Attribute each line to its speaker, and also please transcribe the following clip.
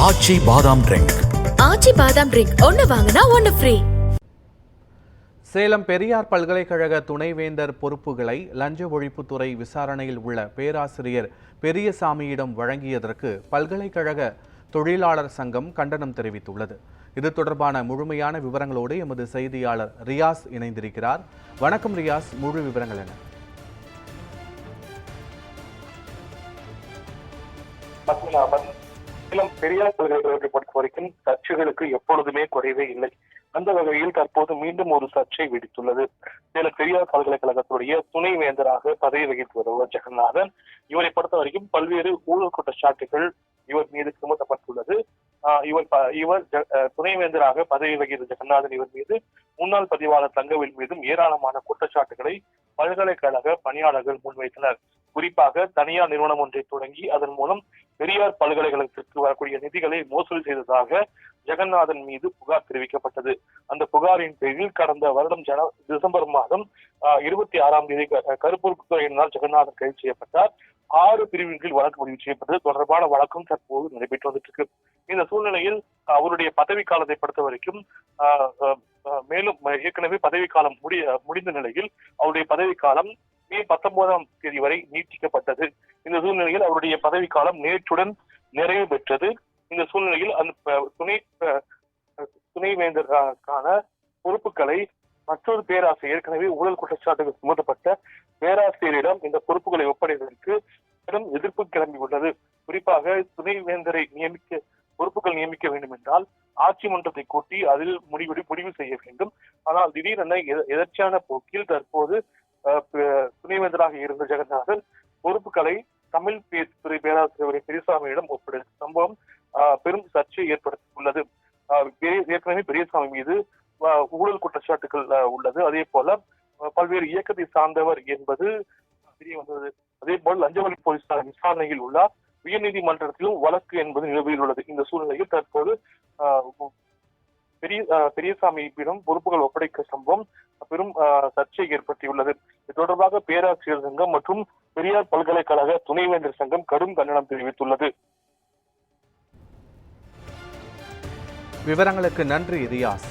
Speaker 1: ஆச்சி பாதாம் ட்ரிங்க்.
Speaker 2: ஆச்சி பாதாம் ட்ரிங்க் ஒன்னு வாங்கினா ஒன்னு ஃப்ரீ.
Speaker 3: சேலம் பெரியார் பல்கலைக்கழக துணைவேந்தர் பொறுப்புகளை லஞ்ச ஒழிப்புத்துறை விசாரணையில் உள்ள பேராசிரியர் பெரியசாமியிடம் வழங்கியதற்கு பல்கலைக்கழக தொழிலாளர் சங்கம் கண்டனம் தெரிவித்துள்ளது. இது தொடர்பான முழுமையான விவரங்களோடு எமது செய்தியாளர் ரியாஸ் இணைந்திருக்கிறார். வணக்கம் ரியாஸ், முழு விவரங்கள் என்ன?
Speaker 4: பெரியார் பல்கலைக்கழகத்தை பொறுத்த வரைக்கும் சர்ச்சைகளுக்கு எப்பொழுதுமே குறைவே இல்லை. அந்த வகையில் தற்போது மீண்டும் ஒரு சர்ச்சை வெடித்துள்ளது. சேலம் பெரியார் பல்கலைக்கழகத்துடைய துணைவேந்தராக பதவி வகித்து வருவர் ஜெகநாதன். இவரை பொறுத்த வரைக்கும் பல்வேறு ஊழல் குற்றச்சாட்டுகள் இவர் மீது சுமத்தப்பட்டுள்ளது. இவர் துணைவேந்தராக பதவி வகித்த ஜெகநாதன் இவர் மீது முன்னாள் பதிவாளர் தங்கவேல் மீதும் ஏராளமான குற்றச்சாட்டுகளை பல்கலைக்கழக பணியாளர்கள் முன்வைத்தனர். குறிப்பாக தனியார் நிறுவனம் ஒன்றை தொடங்கி அதன் மூலம் பெரியார் பல்கலைக்கழகத்திற்கு வரக்கூடிய நிதிகளை மோசடி செய்ததாக ஜெகநாதன் மீது புகார் தெரிவிக்கப்பட்டது. அந்த புகாரின் பேரில் கடந்த வருடம் டிசம்பர் மாதம் 26ஆம் தேதி கருப்பூர் துறையினால் ஜெகநாதன் கைது செய்யப்பட்டார். 6 பிரிவின் கீழ் வழக்கு பதிவு செய்யப்பட்டது. தொடர்பான வழக்கும் தற்போது நடைபெற்று வந்துட்டு இருக்கு. இந்த சூழ்நிலையில் அவருடைய பதவி காலத்தை பொறுத்த வரைக்கும் மேலும் ஏற்கனவே பதவிக்காலம் முடிந்த நிலையில் அவருடைய பதவிக்காலம் மே 19ஆம் தேதி வரை நீட்டிக்கப்பட்டது. இந்த சூழ்நிலையில் அவருடைய பதவிக்காலம் நேற்றுடன் நிறைவு பெற்றது. இந்த சூழ்நிலையில் அந்த துணைவேந்தருக்கான பொறுப்புகளை மற்றொரு பேராசிரியர் ஏற்கனவே ஊழல் குற்றச்சாட்டுகள் சுமத்தப்பட்ட பேராசிரியரிடம் இந்த பொறுப்புகளை ஒப்படைப்பதற்கு பெரும் எதிர்ப்பு கிளம்பி உள்ளது. குறிப்பாக துணைவேந்தரை பொறுப்புகள் நியமிக்க வேண்டும் என்றால் ஆட்சி மன்றத்தை கூட்டி அதில் முடிவு செய்ய வேண்டும். ஆனால் திடீரென எதர்ச்சியான போக்கில் தற்போது துணைவேந்தராக இருந்த ஜெகநாதன் பொறுப்புகளை தமிழ் துறை பேராசிரியர் பெரியசாமியிடம் ஒப்படைத்த சம்பவம் பெரும் சர்ச்சை ஏற்படுத்தியுள்ளது. ஏற்கனவே பெரியசாமி மீது ஊழல் குற்றச்சாட்டுகள் உள்ளது. அதே போல பல்வேறு இயக்கத்தை சார்ந்தவர் என்பது தெரிய வந்தது. அதே போல் லஞ்ச ஒழிப்பு போலீசார் விசாரணையில் உள்ள உயர்நீதிமன்றத்திலும் வழக்கு என்பது நிலுவையில் உள்ளது. இந்த சூழ்நிலையில் தற்போது பெரியசாமியிடம் பொறுப்புகள் ஒப்படைக்க சம்பவம் பெரும் சர்ச்சை ஏற்படுத்தியுள்ளது. இது தொடர்பாக பேராசிரியர் சங்கம் மற்றும் பெரியார் பல்கலைக்கழக துணைவேந்தர் சங்கம் கடும் கண்டனம் தெரிவித்துள்ளது.
Speaker 3: விவரங்களுக்கு நன்றி ரியாஸ்.